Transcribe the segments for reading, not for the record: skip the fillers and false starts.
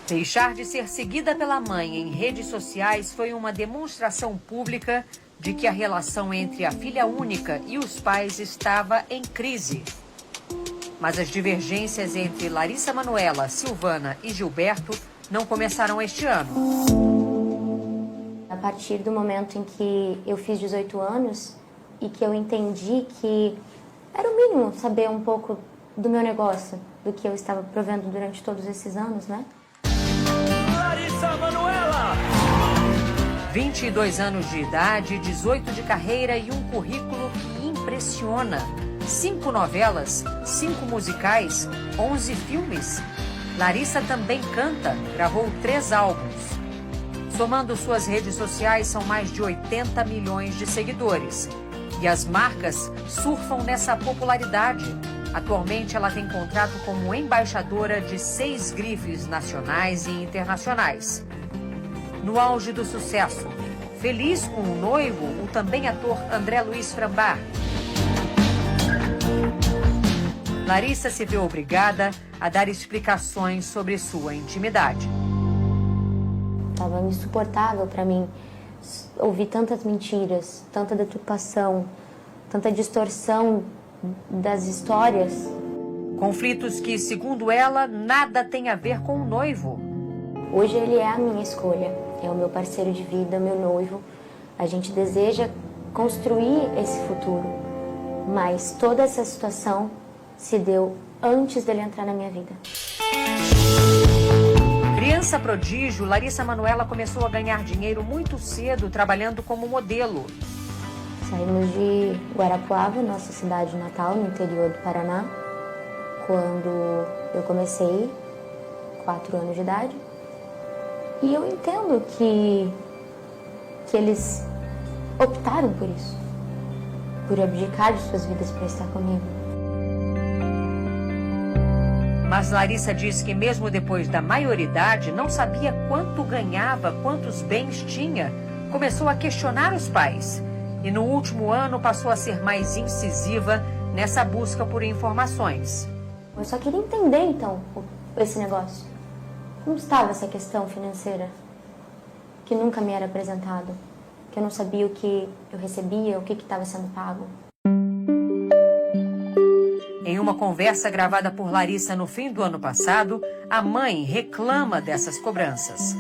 Deixar de ser seguida pela mãe em redes sociais foi uma demonstração pública de que a relação entre a filha única e os pais estava em crise. Mas as divergências entre Larissa Manoela, Silvana e Gilberto não começaram este ano. A partir do momento em que eu fiz 18 anos e que eu entendi que era o mínimo saber um pouco do meu negócio, do que eu estava provendo durante todos esses anos, né? Larissa Manoela! 22 anos de idade, 18 de carreira e um currículo que impressiona. 5 novelas, 5 musicais, 11 filmes. Larissa também canta, gravou 3 álbuns. Somando suas redes sociais, são mais de 80 milhões de seguidores. E as marcas surfam nessa popularidade. Atualmente, ela tem contrato como embaixadora de 6 grifes nacionais e internacionais. No auge do sucesso, feliz com o noivo, o também ator André Luiz Frambach. Larissa se vê obrigada a dar explicações sobre sua intimidade. Estava insuportável para mim ouvir tantas mentiras, tanta deturpação, tanta distorção das histórias. Conflitos que, segundo ela, nada tem a ver com o noivo. Hoje ele é a minha escolha, é o meu parceiro de vida, meu noivo. A gente deseja construir esse futuro, mas toda essa situação se deu antes dele entrar na minha vida. Criança prodígio, Larissa Manoela começou a ganhar dinheiro muito cedo trabalhando como modelo. Saímos de Guarapuava, nossa cidade natal, no interior do Paraná, quando eu comecei, 4 anos de idade. E eu entendo que eles optaram por isso, por abdicar de suas vidas para estar comigo. Mas Larissa diz que mesmo depois da maioridade, não sabia quanto ganhava, quantos bens tinha. Começou a questionar os pais. E no último ano passou a ser mais incisiva nessa busca por informações. Eu só queria entender, então, esse negócio. Como estava essa questão financeira? Que nunca me era apresentado. Que eu não sabia o que eu recebia, o que estava sendo pago. Em uma conversa gravada por Larissa no fim do ano passado, a mãe reclama dessas cobranças.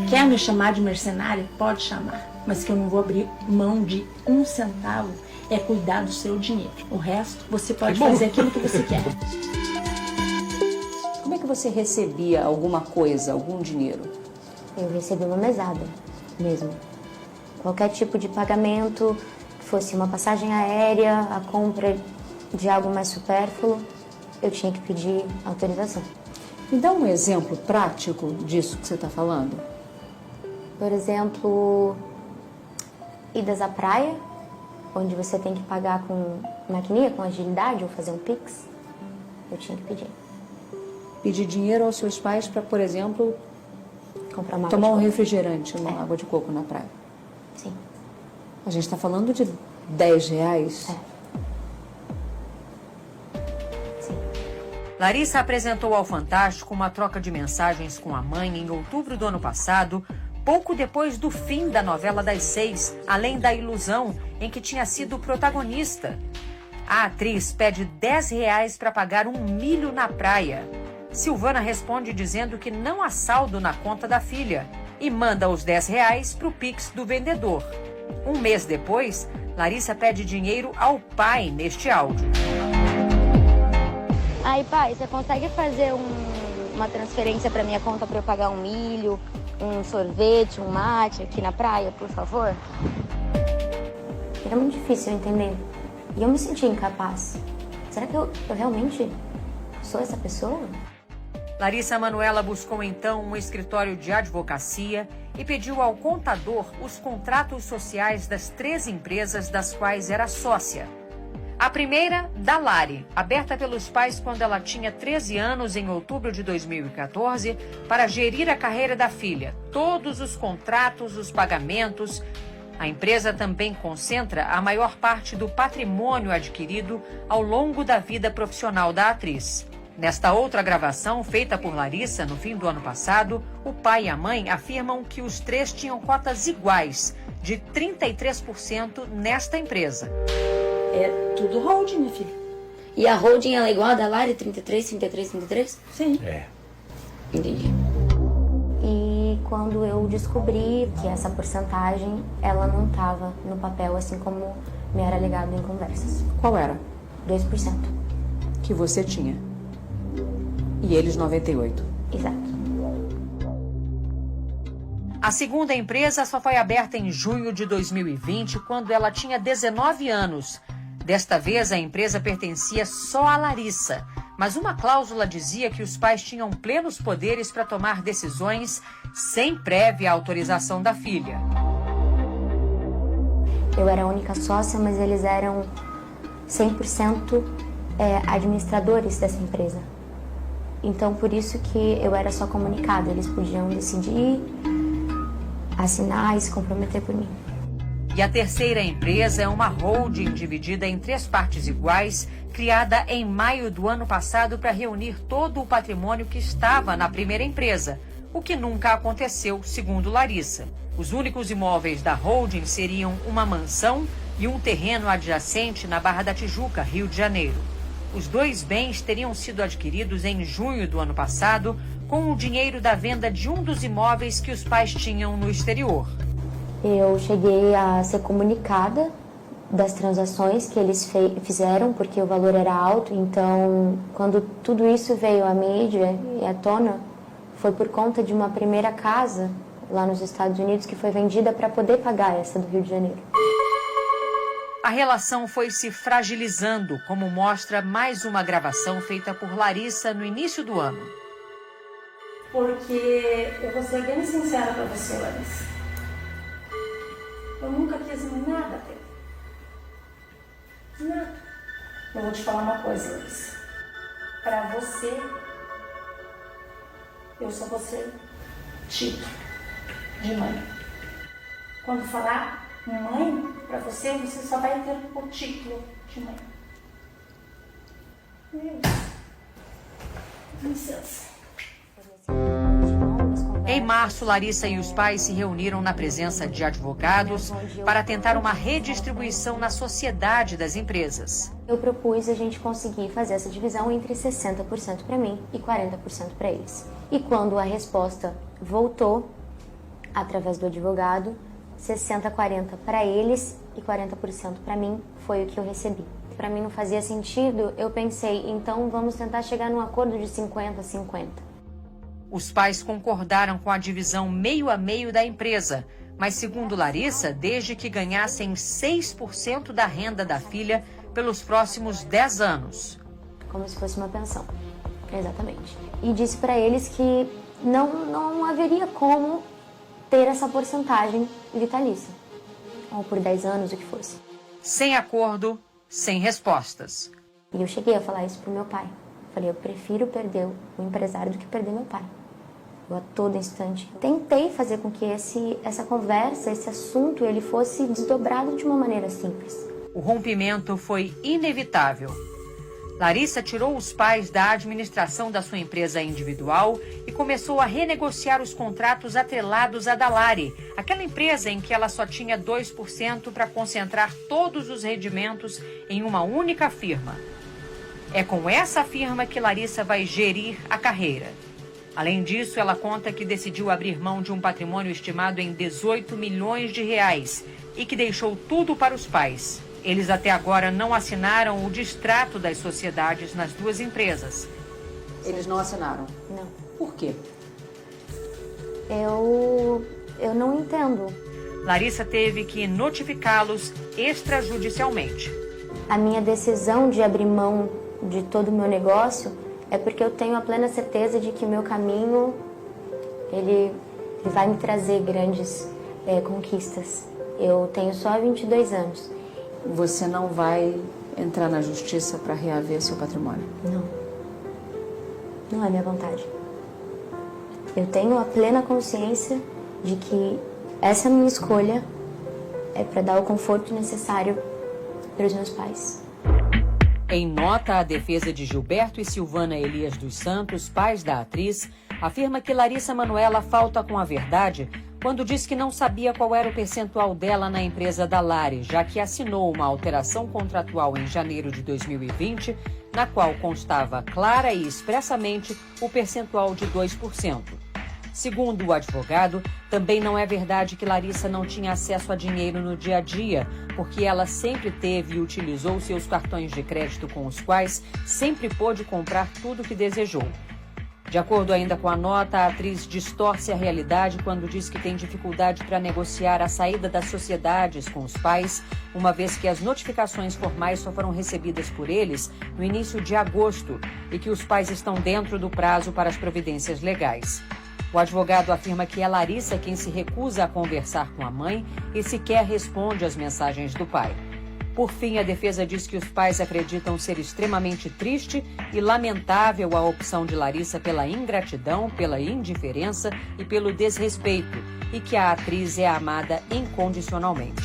Quer me chamar de mercenária? Pode chamar. Mas que eu não vou abrir mão de 1 centavo é cuidar do seu dinheiro. O resto, você pode fazer aquilo que você quer. Como é que você recebia alguma coisa, algum dinheiro? Eu recebi uma mesada, mesmo. Qualquer tipo de pagamento, que fosse uma passagem aérea, a compra de algo mais supérfluo, eu tinha que pedir autorização. Me dá um exemplo prático disso que você está falando. Por exemplo, idas à praia, onde você tem que pagar com maquininha, com agilidade, ou fazer um Pix, eu tinha que pedir. Pedir dinheiro aos seus pais para, por exemplo, Comprar uma tomar água um de coco. refrigerante, uma água de coco na praia. Sim. A gente está falando de R$10. Sim. Larissa apresentou ao Fantástico uma troca de mensagens com a mãe em outubro do ano passado, pouco depois do fim da novela das 6, Além da Ilusão, em que tinha sido protagonista. A atriz pede R$10 para pagar um milho na praia. Silvana responde dizendo que não há saldo na conta da filha e manda os R$10 para o Pix do vendedor. Um mês depois, Larissa pede dinheiro ao pai neste áudio. Aí, pai, você consegue fazer uma transferência para minha conta para eu pagar um milho, um sorvete, um mate aqui na praia, por favor? Era muito difícil entender. E eu me sentia incapaz. Será que eu realmente sou essa pessoa? Larissa Manoela buscou então um escritório de advocacia e pediu ao contador os contratos sociais das 3 empresas das quais era sócia. A primeira, da Lari, aberta pelos pais quando ela tinha 13 anos em outubro de 2014, para gerir a carreira da filha, todos os contratos, os pagamentos. A empresa também concentra a maior parte do patrimônio adquirido ao longo da vida profissional da atriz. Nesta outra gravação, feita por Larissa no fim do ano passado, o pai e a mãe afirmam que os três tinham cotas iguais, de 33% nesta empresa. É tudo holding, minha filha. E a holding, ela é igual a da Lari, 33, 33, 33? Sim. É. Entendi. E quando eu descobri que essa porcentagem, ela não estava no papel, assim como me era alegado em conversas. Qual era? 2%. Que você tinha. E eles 98. Exato. A segunda empresa só foi aberta em junho de 2020, quando ela tinha 19 anos. Desta vez, a empresa pertencia só a Larissa, mas uma cláusula dizia que os pais tinham plenos poderes para tomar decisões sem prévia autorização da filha. Eu era a única sócia, mas eles eram 100% administradores dessa empresa. Então, por isso que eu era só comunicada. Eles podiam decidir, assinar e se comprometer por mim. E a terceira empresa é uma holding dividida em 3 partes iguais, criada em maio do ano passado para reunir todo o patrimônio que estava na primeira empresa, o que nunca aconteceu, segundo Larissa. Os únicos imóveis da holding seriam uma mansão e um terreno adjacente na Barra da Tijuca, Rio de Janeiro. Os 2 bens teriam sido adquiridos em junho do ano passado com o dinheiro da venda de um dos imóveis que os pais tinham no exterior. Eu cheguei a ser comunicada das transações que eles fizeram, porque o valor era alto. Então, quando tudo isso veio à mídia e à tona, foi por conta de uma primeira casa lá nos Estados Unidos que foi vendida para poder pagar essa do Rio de Janeiro. A relação foi se fragilizando, como mostra mais uma gravação feita por Larissa no início do ano. Porque eu vou ser bem sincera pra você, Larissa. Eu nunca quis nada dele. Nada. Eu vou te falar uma coisa, Larissa. Pra você, eu só vou ser título de mãe. Quando falar mãe, pra você, você só vai ter o título de mãe. É isso. Com licença. Em março, Larissa e os pais se reuniram na presença de advogados para tentar uma redistribuição na sociedade das empresas. Eu propus a gente conseguir fazer essa divisão entre 60% para mim e 40% para eles. E quando a resposta voltou, através do advogado, 60-40 para eles e 40% para mim, foi o que eu recebi. Para mim não fazia sentido, eu pensei, então vamos tentar chegar num acordo de 50-50. Os pais concordaram com a divisão meio a meio da empresa, mas segundo Larissa, desde que ganhassem 6% da renda da filha pelos próximos 10 anos. Como se fosse uma pensão, exatamente. E disse para eles que não haveria como ter essa porcentagem vitalícia, ou por 10 anos, o que fosse. Sem acordo, sem respostas. E eu cheguei a falar isso pro meu pai. Falei, eu prefiro perder o empresário do que perder meu pai. Eu a todo instante tentei fazer com que essa conversa, esse assunto, ele fosse desdobrado de uma maneira simples. O rompimento foi inevitável. Larissa tirou os pais da administração da sua empresa individual e começou a renegociar os contratos atrelados à da Lari, aquela empresa em que ela só tinha 2% para concentrar todos os rendimentos em uma única firma. É com essa firma que Larissa vai gerir a carreira. Além disso, ela conta que decidiu abrir mão de um patrimônio estimado em 18 milhões de reais e que deixou tudo para os pais. Eles até agora não assinaram o distrato das sociedades nas 2 empresas. Eles não assinaram? Não. Por quê? Eu não entendo. Larissa teve que notificá-los extrajudicialmente. A minha decisão de abrir mão de todo o meu negócio é porque eu tenho a plena certeza de que o meu caminho ele vai me trazer grandes conquistas. Eu tenho só 22 anos. Você não vai entrar na justiça para reaver seu patrimônio? Não. Não é minha vontade. Eu tenho a plena consciência de que essa minha escolha é para dar o conforto necessário para os meus pais. Em nota, a defesa de Gilberto e Silvana Elias dos Santos, pais da atriz, afirma que Larissa Manoela falta com a verdade quando diz que não sabia qual era o percentual dela na empresa da Lari, já que assinou uma alteração contratual em janeiro de 2020, na qual constava clara e expressamente o percentual de 2%. Segundo o advogado, também não é verdade que Larissa não tinha acesso a dinheiro no dia a dia, porque ela sempre teve e utilizou seus cartões de crédito com os quais sempre pôde comprar tudo o que desejou. De acordo ainda com a nota, a atriz distorce a realidade quando diz que tem dificuldade para negociar a saída das sociedades com os pais, uma vez que as notificações formais só foram recebidas por eles no início de agosto e que os pais estão dentro do prazo para as providências legais. O advogado afirma que é Larissa quem se recusa a conversar com a mãe e sequer responde às mensagens do pai. Por fim, a defesa diz que os pais acreditam ser extremamente triste e lamentável a opção de Larissa pela ingratidão, pela indiferença e pelo desrespeito, e que a atriz é amada incondicionalmente.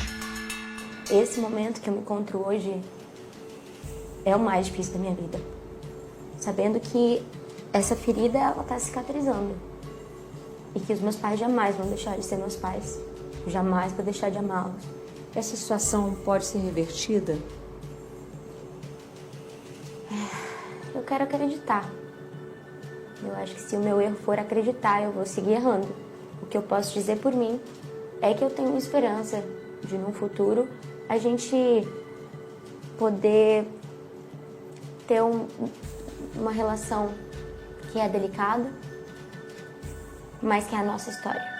Esse momento que eu me encontro hoje é o mais difícil da minha vida. Sabendo que essa ferida, ela está cicatrizando. E que os meus pais jamais vão deixar de ser meus pais. Jamais vou deixar de amá-los. Essa situação pode ser revertida? Eu quero acreditar. Eu acho que se o meu erro for acreditar, eu vou seguir errando. O que eu posso dizer por mim é que eu tenho esperança de, num futuro, a gente poder ter uma relação que é delicada, mas que é a nossa história.